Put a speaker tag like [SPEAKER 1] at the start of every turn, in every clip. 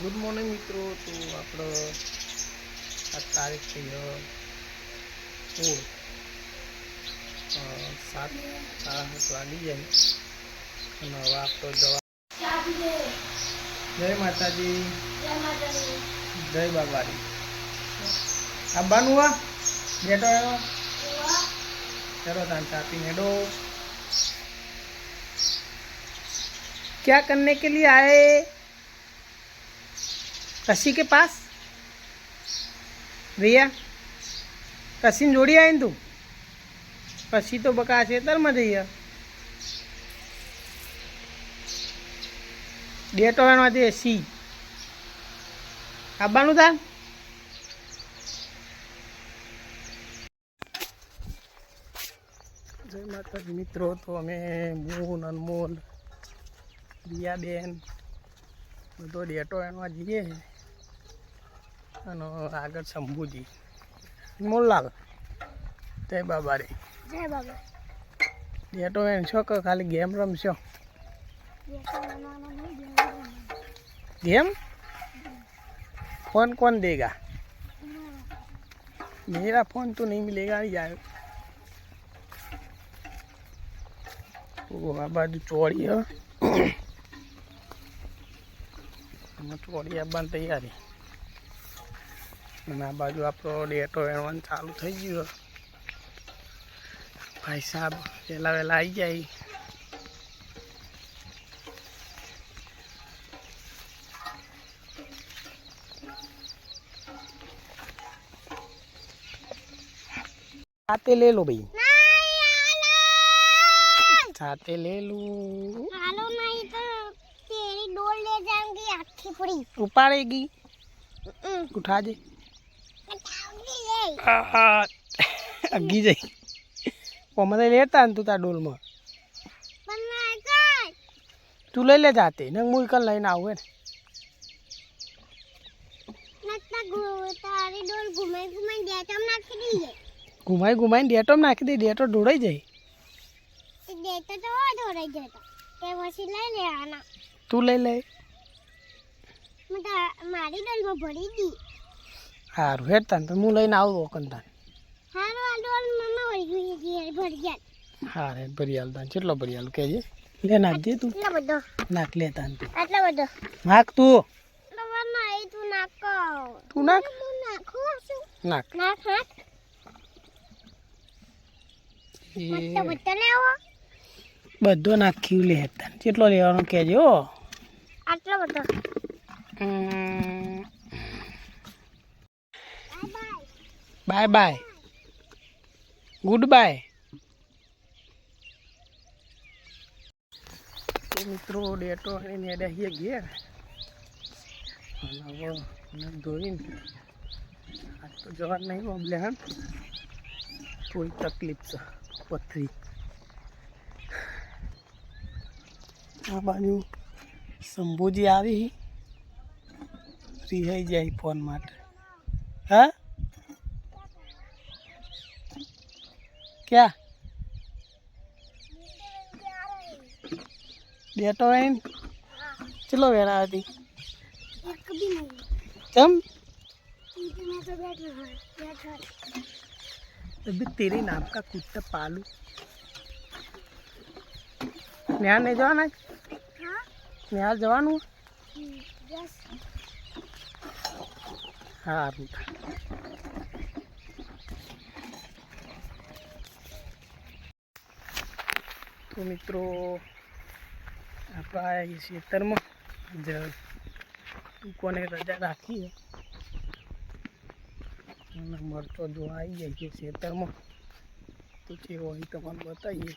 [SPEAKER 1] Good morning મિત્રો. તો આપણે આ તારીખ થઈ 7:30 વાગી જાય અને હવે આપણો જવા. જય માતાજી, જય બાબારી. આવવાનું વા બેઠો એનો चलो दान चापी हेडो. क्या करने के लिए आए? कसी के पास भैया कसी जोड़ी आए तू कसी तो बका खेतर में जइए डेटो एसी आबानु था. जय माता मित्रों. तो अमे मून अनमोल रियाबेन बधो डेटो एनवा जीए आगे शंभूजी मोललाल जय बाबा रे.
[SPEAKER 2] जय बाबा.
[SPEAKER 1] डेटो एन छो के खाली गेम रमशो. गेम फोन कौन देगा? मेरा फोन तो नहीं मिलेगा यार. आ बाजू चोड़ी है चोड़ी आबानी तैयारी. आ बाजू आप डेटो एनवान चालू थी गयो. भाई साहब वेला वेला आई जाए. छाते ले लो भाई, छाते ले लू.
[SPEAKER 2] हालो नहीं तो तेरी डोल ले जाऊंगी आखी पूरी.
[SPEAKER 1] उपाड़ेगी उठा दे अगी जाई पमने लेता तू ता डोल में तू ले ले जाते न मुई कल लઈને આવું હે
[SPEAKER 2] નકતા તારી ડોલ ઘુમાઈ ઘુમાઈ ડેટમ નાખી દઈએ.
[SPEAKER 1] घुमाई घुमाई डेटो में नाखी दे. डेटो ढोड़ाई जाए.
[SPEAKER 2] ડેટો તો ઢોરાઈ જતો તે પછી લઈ લે આના.
[SPEAKER 1] तू ले ले
[SPEAKER 2] મારી ડોલમાં ભરી દી.
[SPEAKER 1] हारू हेडता तो मु लઈને આવું ઓકંતા.
[SPEAKER 2] હારો આ ડોલ મમ્મા ભરી ગઈ ભરી ગયા.
[SPEAKER 1] હા રે ભરિયાલ તાન કેટલો ભરિયાલ કહેજે. લે નાખ દે તું.
[SPEAKER 2] આટલો બધો
[SPEAKER 1] નાખ લે તાન તું.
[SPEAKER 2] આટલો બધો
[SPEAKER 1] નાખ તું.
[SPEAKER 2] ના એ તું નાખો.
[SPEAKER 1] તું નાખ.
[SPEAKER 2] હું નાખું છું.
[SPEAKER 1] નાખ
[SPEAKER 2] નાખ નાખ.
[SPEAKER 1] એ
[SPEAKER 2] મસ્ત બધો લેવો.
[SPEAKER 1] બધો નાખ્યું લે તાન. કેટલો લેવાનો કહેજે હો.
[SPEAKER 2] આટલો બધો.
[SPEAKER 1] Bye bye goodbye. तो मित्रों डेटो हेडे घेर धोई आज तो जवान नहीं बबले हम कोई तकलीफ से पथरी आ बाजू शंभूजी आई रिहाई जाए फोन माटे. हाँ क्या डेटो है चलो वेला आती
[SPEAKER 2] एक भी नहीं.
[SPEAKER 1] चम
[SPEAKER 2] मैं तो बैठा
[SPEAKER 1] अभी तेरे नाम का कुत्ता पालू. नेहाल नहीं जवान आज.
[SPEAKER 2] हाँ
[SPEAKER 1] नेहाल जवान हूँ.
[SPEAKER 2] यस.
[SPEAKER 1] हाँ रूटा तो मित्रों आप आए खेतर में कोने रजा राखी है मरचो जो आई जाए खेतर में तो वही तमने बताइए.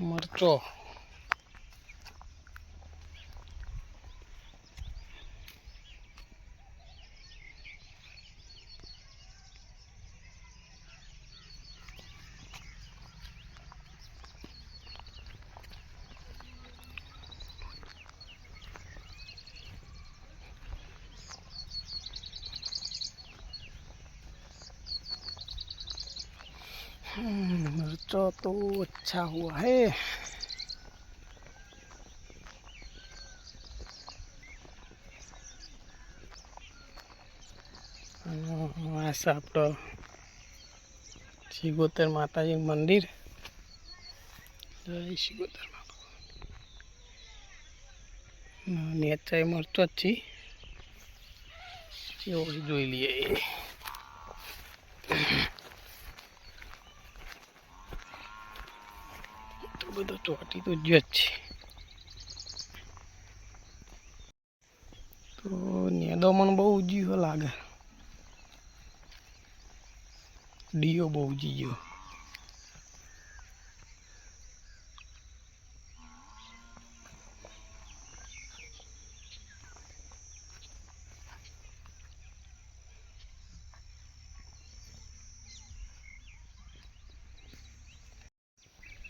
[SPEAKER 1] मरचो मिर्चा तो अच्छा हुआ है। ऐसा आपका शिगोतर माता जी मंदिर। जय शिगोतर माता। નેચાઈ મરચો જ છે કેવો જોઈ લઈએ. તો બધો ચોટી તો જ છે. તો નેદો મને બહુ ઉજી લાગે. ડીઓ બહુ ઉજી ગયો.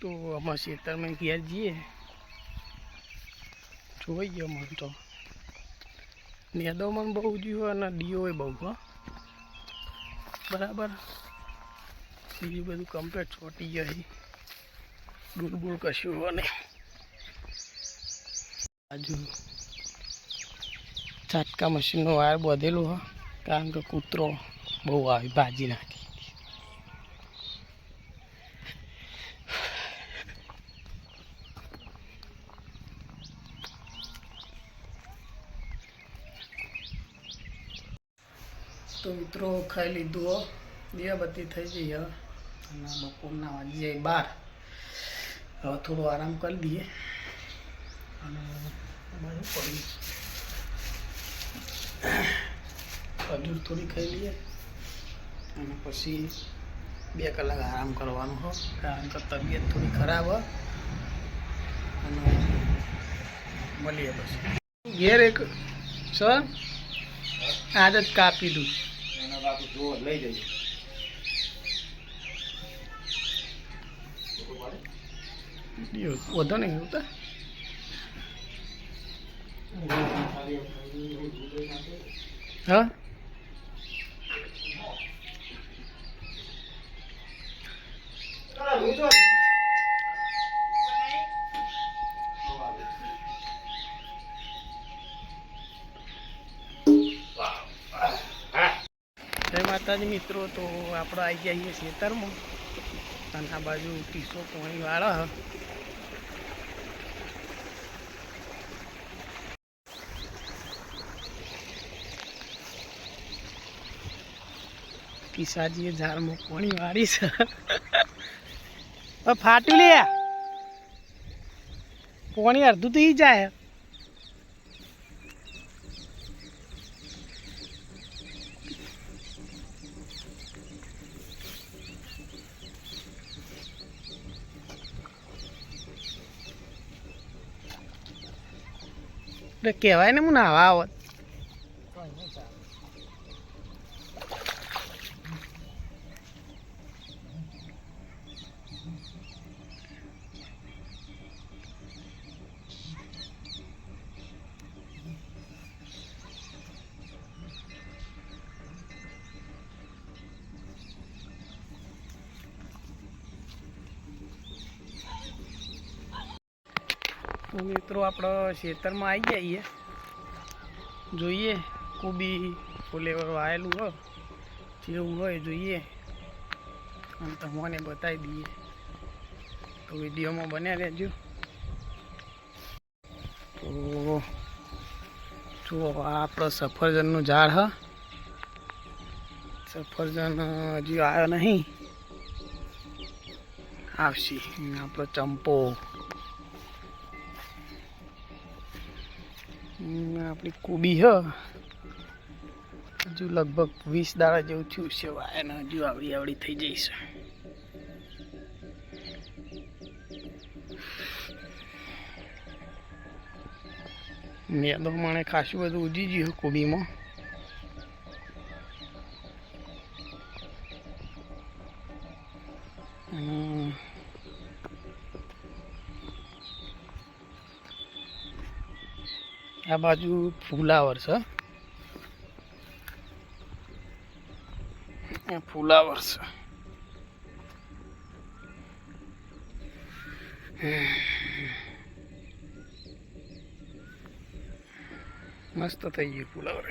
[SPEAKER 1] तो आम खेतर में घेर जाइए જોઈએ मन तो नेदो मन बहु जी हो डीओ बहु हो बराबर बीजू बधु कम्प्लीट छोटी गई डूल बूल कशु हो नहीं बाजू चाटका मशीन वायर बधेलू हो कारण के कूतरो बहु आई भाजी नाखी. तो मित्रों खाई लीधु दियाबत्ती थी गई है बपोरना वागी जाए 12. हवे थोड़ो आराम कर दिए खजूर थोड़ी खाई लीए पछी 2 कलाक आराम करवानुं हो कारण के तबीयत थोड़ी खराब है. मळीए पछी घेर एक सर आदत कापी दूँ लई जाइए वो नहीं होता. हाँ जय माताजी मित्रों. तो आप आई जाइए खेतर में आ बाजू टीसो पानी वाला है. किसाजी झाड़ में पानी वारी से फाटू ले पानी अर्धू तो ही जाए. कहेवाय ने मुझे नावा आवत. तो मित्रों आप खेतर में आई जाइए જોઈએ કોબી ફુલેવર વાયેલું હોય જેવું હોય જોઈએ અને તમને બતાવી દઈએ. તો વિડીયોમાં બન્યા રહેજો. તો જુઓ આ આપણો સફરજનનું ઝાડ હ. સફરજન હજી આવ્યો નહીં આવશે. આપણો ચંપો अपनी कोबी है हजू लगभग 20 दाड़ा जेवुं थयुं छे वायाने हजू आवड़ी आवड़ी थई जईश. मेदो माणे खासुं बधुं उजी गयुं कोबी में. आ बाजू फूलावर है फूलावर से મસ્ત થઈ ગયું ફુલાવર.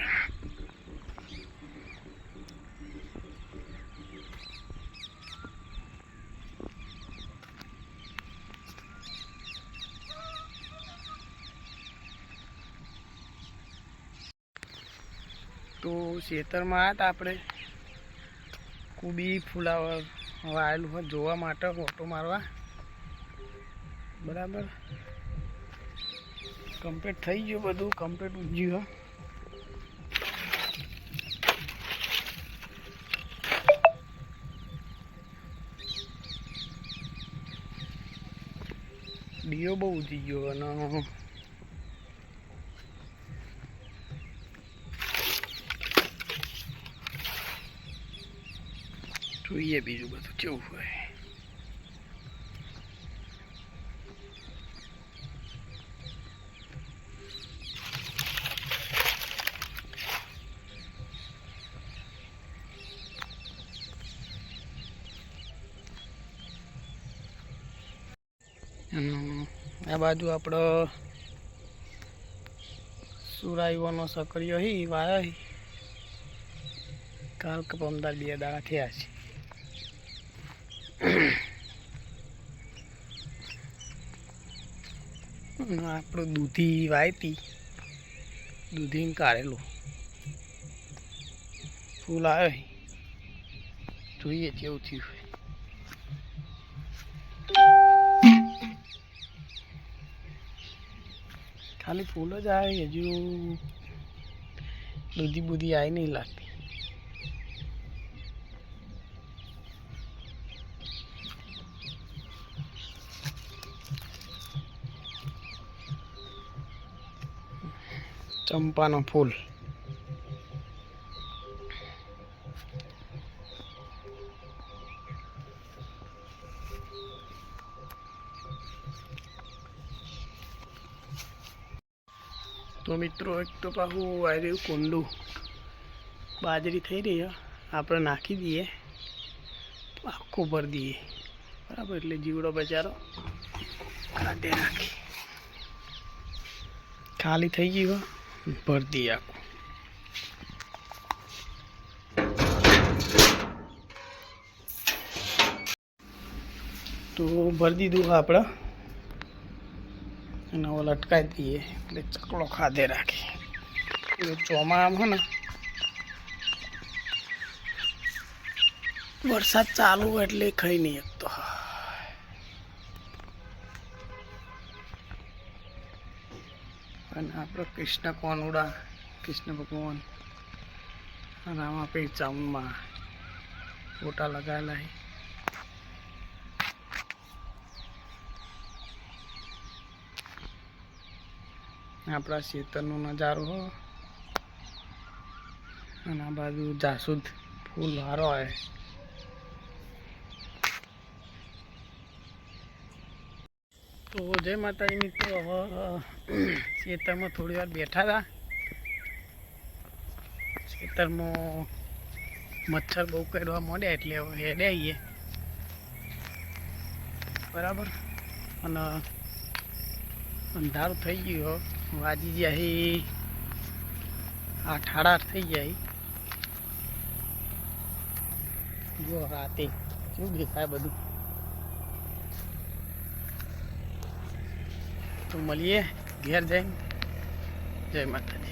[SPEAKER 1] તો ખેતરમાં આવ્યા હતા આપણે કુબી ફુલાવર વાયેલું હોય જોવા માટે ફોટો મારવા. બરાબર કમ્પ્લીટ થઈ ગયું, બધું કમ્પ્લીટ ઉગ્યું. ડીઓ બહુ ઉજી ગયો અને જોઈએ બીજું બધું કેવું હોય. આ બાજુ આપણો સુરાઈવાનો સકરિયો હી વાયો હી. કાલ કે પમદાર 2 દાડા થયા છે. આપણું દૂધી વાયતી, દૂધી કાઢેલું ફૂલ આવ્યો. જોઈએ કેવું થયું. ખાલી ફૂલ જ આવે, હજુ દૂધી બુધી આવી નહીં લાગતી. ચંપાનો ફૂલ. તો મિત્રો એક તો પાછું આવી રહ્યું કુંડું, બાજરી થઈ રહી આપણે નાખી દઈએ, આખું ભરી દઈએ. બરાબર એટલે જીવડો બચારો કાઢે નાખી. ખાલી થઈ ગયું ભરી દઈએ આખું. તો ભરી દીધું આપણે અને હવે લટકાવી દઈએ એટલે ચકલો ખાધે રાખે. ચોમાસામાં ને વરસાદ ચાલુ એટલે ખાઈ નહીં શકતો. અને આપણે કૃષ્ણ કોનુડા, કૃષ્ણ ભગવાન રામાપીર ચાઉનમાં ફોટા લગાવેલા છે. આપણા ખેતરનો નજારો હો. અને આ બાજુ જાસૂદ ફૂલ હારો હોય. તો જય માતાજી મિત્રો, ખેતરમાં થોડી વાર બેઠા હતા. ખેતરમાં મચ્છર બહુ કરવા માંડ્યા એટલે હવે હેડે આવીએ. બરાબર અને અંધારું થઈ ગયું, વાજી જાય 8 સાડા 8 થઈ જાય. જો રાતે શું દેખાય બધું. તો મળીએ ઘેર જઈને. જય માતાજી.